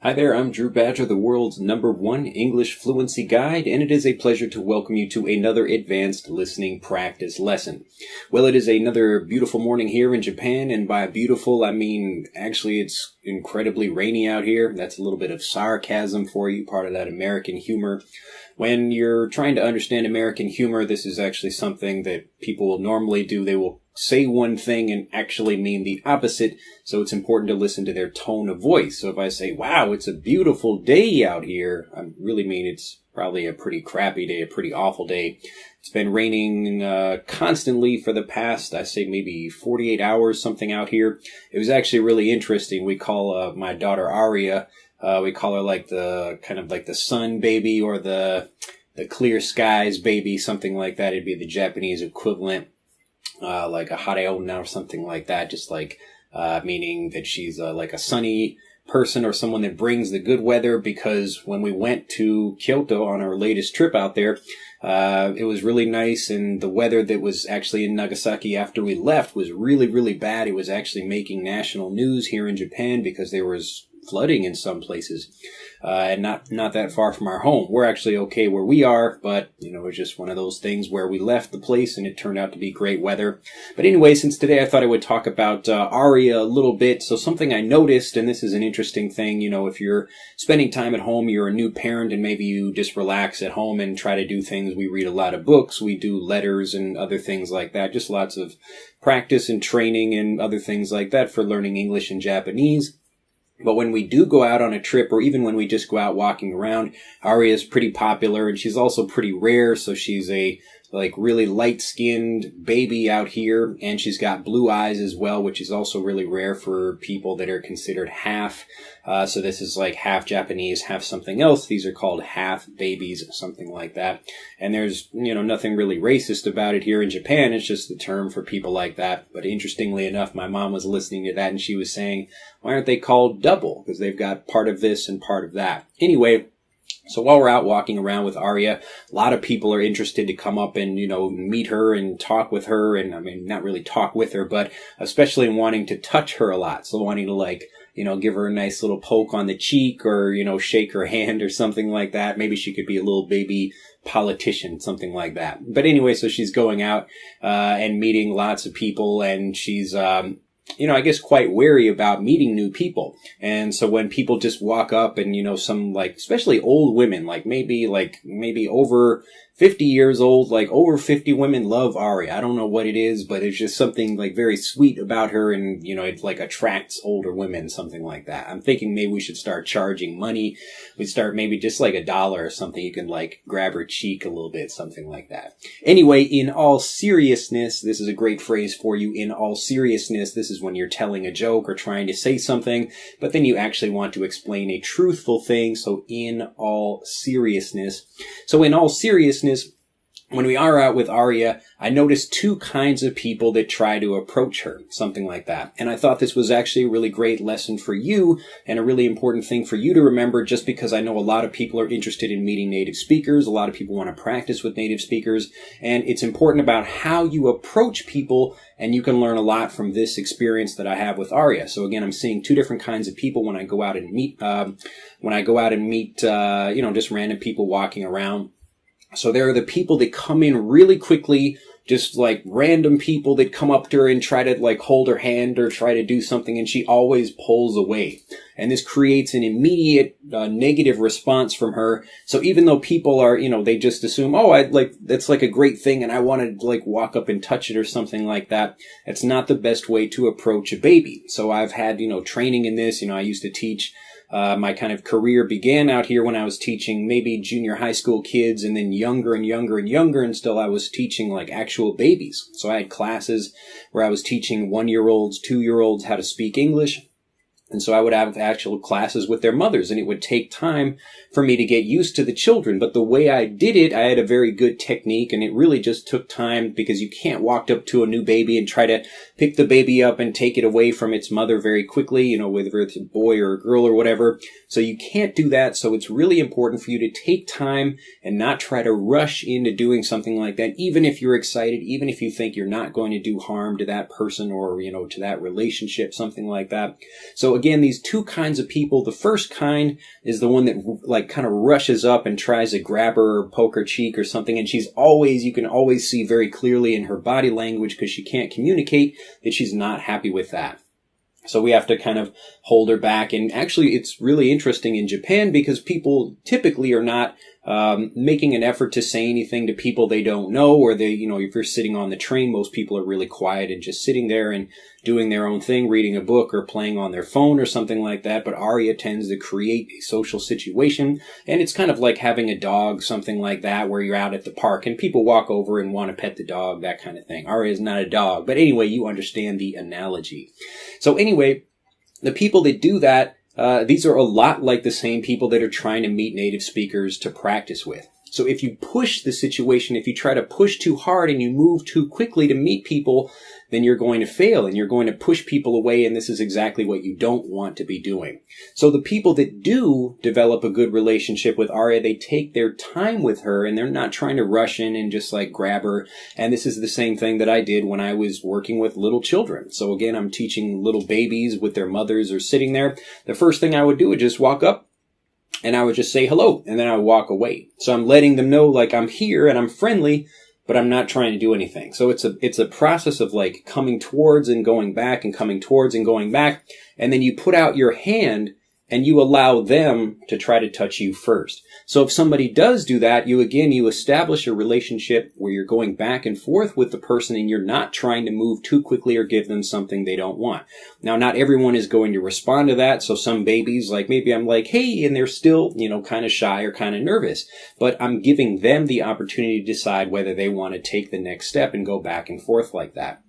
Hi there, I'm Drew Badger, the world's #1 English fluency guide, and it is a pleasure to welcome you to another advanced listening practice lesson. Well, it is another beautiful morning here in Japan, and by beautiful, I mean, actually it's incredibly rainy out here. That's a little bit of sarcasm for you, part of that American humor. When you're trying to understand American humor, this is actually something that people will normally do. They will say one thing and actually mean the opposite, so it's important to listen to their tone of voice. So if I say, wow, it's a beautiful day out here, I really mean it's probably a pretty crappy day, a pretty awful day. It's been raining constantly for the past, I say maybe 48 hours, something out here. It was actually really interesting. We call my daughter Aria, we call her like the kind of like the sun baby or the clear skies baby, something like that. It'd be the Japanese equivalent. Like a hareonna or something like that, just like meaning that she's like a sunny person or someone that brings the good weather, because when we went to Kyoto on our latest trip out there, it was really nice, and the weather that was actually in Nagasaki after we left was really, really bad. It was actually making national news here in Japan because there was flooding in some places, and not that far from our home. We're actually okay where we are, but, you know, it's just one of those things where we left the place and it turned out to be great weather. But anyway, since today I thought I would talk about Aria a little bit. So something I noticed, and this is an interesting thing, you know, if you're spending time at home, you're a new parent, and maybe you just relax at home and try to do things. We read a lot of books, we do letters and other things like that, just lots of practice and training and other things like that for learning English and Japanese. But when we do go out on a trip, or even when we just go out walking around, Aria is pretty popular, and she's also pretty rare. So she's a like really light-skinned baby out here, and she's got blue eyes as well, which is also really rare for people that are considered half. So this is like half Japanese, half something else. These are called half babies, something like that. And there's, you know, nothing really racist about it here in Japan. It's just the term for people like that. But interestingly enough, my mom was listening to that, and she was saying, why aren't they called double? Because they've got part of this and part of that. Anyway, so while we're out walking around with Aria, a lot of people are interested to come up and, you know, meet her and talk with her. And I mean, not really talk with her, but especially wanting to touch her a lot. So wanting to, like, you know, give her a nice little poke on the cheek, or, you know, shake her hand or something like that. Maybe she could be a little baby politician, something like that. But anyway, so she's going out and meeting lots of people, and she's you know, I guess quite wary about meeting new people. And so when people just walk up and, you know, some, like, especially old women, like maybe over 50 years old, like over 50 women love Aria. I don't know what it is, but it's just something like very sweet about her, and, you know, it like attracts older women, something like that. I'm thinking maybe we should start charging money. We'd start maybe just like $1 or something. You can like grab her cheek a little bit, something like that. Anyway, in all seriousness, this is a great phrase for you. In all seriousness, this is when you're telling a joke or trying to say something, but then you actually want to explain a truthful thing. So in all seriousness. So in all seriousness, when we are out with Aria, I noticed two kinds of people that try to approach her, something like that. And I thought this was actually a really great lesson for you, and a really important thing for you to remember, just because I know a lot of people are interested in meeting native speakers. A lot of people want to practice with native speakers, and it's important about how you approach people, and you can learn a lot from this experience that I have with Aria. So again, I'm seeing two different kinds of people when I go out and meet, you know, just random people walking around. So there are the people that come in really quickly, just like random people that come up to her and try to like hold her hand or try to do something, and she always pulls away. And this creates an immediate negative response from her. So even though people are, you know, they just assume, oh, that's like a great thing and I want to like walk up and touch it or something like that. That's not the best way to approach a baby. So I've had, you know, training in this. You know, I used to teach. My kind of career began out here when I was teaching maybe junior high school kids, and then younger and younger and younger, and still I was teaching like actual babies. So I had classes where I was teaching 1-year-olds, 2-year-olds how to speak English. And so I would have actual classes with their mothers, and it would take time for me to get used to the children. But the way I did it, I had a very good technique, and it really just took time, because you can't walk up to a new baby and try to pick the baby up and take it away from its mother very quickly, you know, whether it's a boy or a girl or whatever. So you can't do that. So it's really important for you to take time and not try to rush into doing something like that, even if you're excited, even if you think you're not going to do harm to that person or, you know, to that relationship, something like that. So again, these two kinds of people, the first kind is the one that like kind of rushes up and tries to grab her or poke her cheek or something. And you can always see very clearly in her body language, because she can't communicate, that she's not happy with that. So we have to kind of hold her back. And actually, it's really interesting in Japan because people typically are not making an effort to say anything to people they don't know, or if you're sitting on the train, most people are really quiet and just sitting there and doing their own thing, reading a book or playing on their phone or something like that. But Aria tends to create a social situation, and it's kind of like having a dog, something like that, where you're out at the park and people walk over and want to pet the dog, that kind of thing. Aria is not a dog, but anyway, you understand the analogy. So anyway, the people that do that, these are a lot like the same people that are trying to meet native speakers to practice with. So if you push the situation, if you try to push too hard and you move too quickly to meet people, then you're going to fail and you're going to push people away, and this is exactly what you don't want to be doing. So the people that do develop a good relationship with Aria, they take their time with her and they're not trying to rush in and just like grab her. And this is the same thing that I did when I was working with little children. So again, I'm teaching little babies with their mothers or sitting there. The first thing I would do is just walk up and I would just say hello, and then I would walk away. So I'm letting them know like I'm here and I'm friendly, but I'm not trying to do anything. So it's a process of like coming towards and going back and coming towards and going back. And then you put out your hand and you allow them to try to touch you first. So if somebody does do that, you establish a relationship where you're going back and forth with the person and you're not trying to move too quickly or give them something they don't want. Now, not everyone is going to respond to that. So some babies, like maybe I'm like, hey, and they're still, kind of shy or kind of nervous, but I'm giving them the opportunity to decide whether they want to take the next step and go back and forth like that.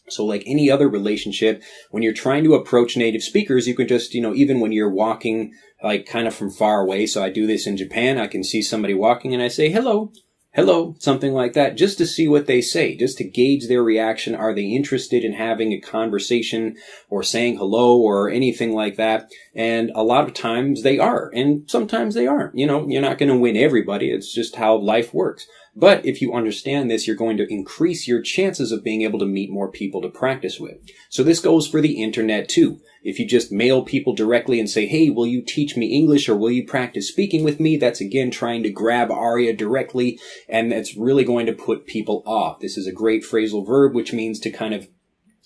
So like any other relationship, when you're trying to approach native speakers, you can just, even when you're walking like kind of from far away. So I do this in Japan. I can see somebody walking and I say, hello, something like that, just to see what they say, just to gauge their reaction. Are they interested in having a conversation or saying hello or anything like that? And a lot of times they are, and sometimes they aren't. You're not going to win everybody. It's just how life works. But if you understand this, you're going to increase your chances of being able to meet more people to practice with. So this goes for the internet too. If you just mail people directly and say, hey, will you teach me English or will you practice speaking with me? That's again trying to grab Aria directly, and that's really going to put people off. This is a great phrasal verb, which means to kind of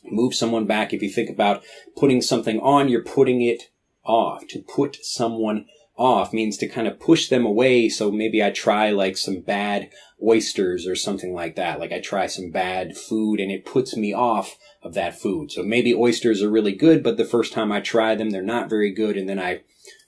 move someone back. If you think about putting something on, you're putting it off. To put someone off means to kind of push them away. So maybe I try like some bad oysters or something like that. Like I try some bad food and it puts me off of that food. So maybe oysters are really good, but the first time I try them, they're not very good. And then I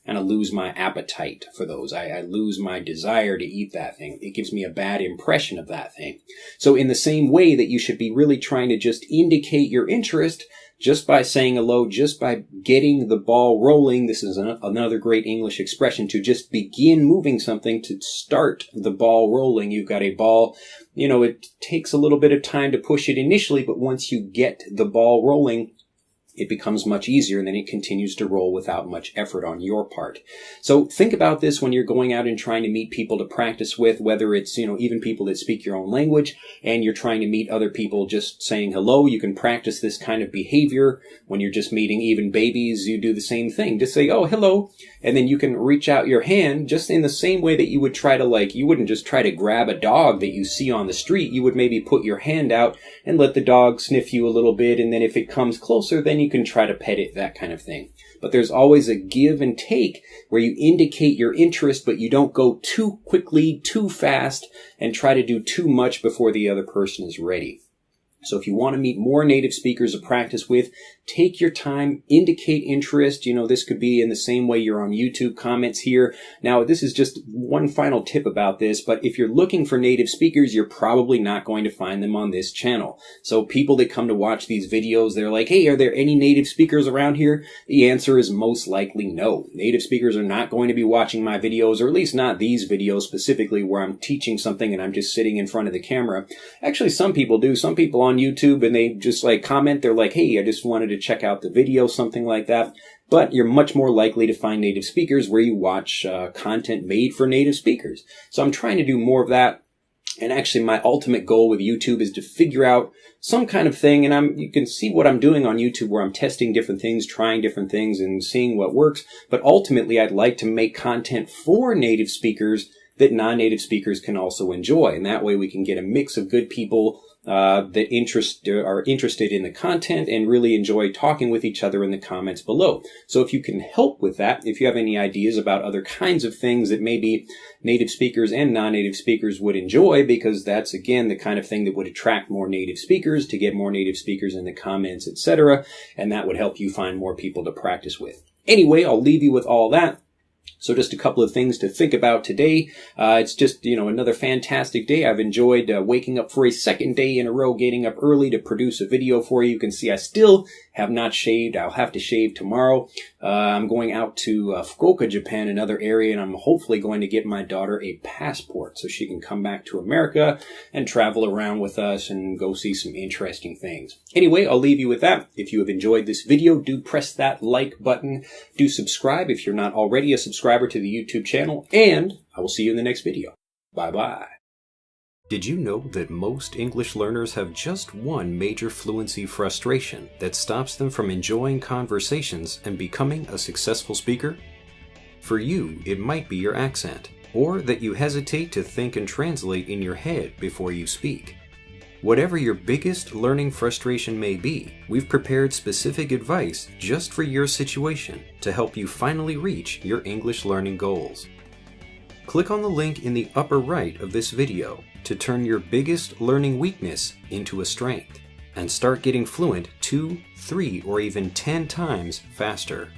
kind of lose my appetite for those. I lose my desire to eat that thing. It gives me a bad impression of that thing. So in the same way that you should be really trying to just indicate your interest just by saying hello, just by getting the ball rolling. This is another great English expression, to just begin moving something, to start the ball rolling. You've got a ball, it takes a little bit of time to push it initially, but once you get the ball rolling, it becomes much easier, and then it continues to roll without much effort on your part. So think about this when you're going out and trying to meet people to practice with, whether it's, even people that speak your own language, and you're trying to meet other people just saying hello. You can practice this kind of behavior when you're just meeting even babies. You do the same thing. Just say, oh, hello. And then you can reach out your hand just in the same way that you would try to you wouldn't just try to grab a dog that you see on the street. You would maybe put your hand out and let the dog sniff you a little bit. And then if it comes closer, then you can try to pet it, that kind of thing. But there's always a give and take where you indicate your interest, but you don't go too quickly, too fast, and try to do too much before the other person is ready. So if you want to meet more native speakers to practice with, take your time, indicate interest. This could be in the same way you're on YouTube comments here. Now, this is just one final tip about this, but if you're looking for native speakers, you're probably not going to find them on this channel. So people that come to watch these videos, they're like, hey, are there any native speakers around here? The answer is most likely no. Native speakers are not going to be watching my videos, or at least not these videos specifically where I'm teaching something and I'm just sitting in front of the camera. Actually, some people do. Some people on YouTube, and they just comment, they're like, hey, I just wanted to check out the video, something like that. But you're much more likely to find native speakers where you watch content made for native speakers. So I'm trying to do more of that. And actually, my ultimate goal with YouTube is to figure out some kind of thing. And you can see what I'm doing on YouTube where I'm testing different things, trying different things and seeing what works. But ultimately, I'd like to make content for native speakers that non-native speakers can also enjoy. And that way we can get a mix of good people that are interested in the content and really enjoy talking with each other in the comments below. So if you can help with that, if you have any ideas about other kinds of things that maybe native speakers and non-native speakers would enjoy, because that's, again, the kind of thing that would attract more native speakers to get more native speakers in the comments, etc. And that would help you find more people to practice with. Anyway, I'll leave you with all that. So just a couple of things to think about today. It's just, another fantastic day. I've enjoyed waking up for a second day in a row, getting up early to produce a video for you. You can see I still have not shaved. I'll have to shave tomorrow. I'm going out to Fukuoka, Japan, another area, and I'm hopefully going to get my daughter a passport so she can come back to America and travel around with us and go see some interesting things. Anyway, I'll leave you with that. If you have enjoyed this video, do press that like button. Do subscribe if you're not already a subscriber to the YouTube channel, and I will see you in the next video. Bye-bye. Did you know that most English learners have just one major fluency frustration that stops them from enjoying conversations and becoming a successful speaker? For you, it might be your accent, or that you hesitate to think and translate in your head before you speak. Whatever your biggest learning frustration may be, we've prepared specific advice just for your situation to help you finally reach your English learning goals. Click on the link in the upper right of this video to turn your biggest learning weakness into a strength and start getting fluent 2, 3, or even 10 times faster.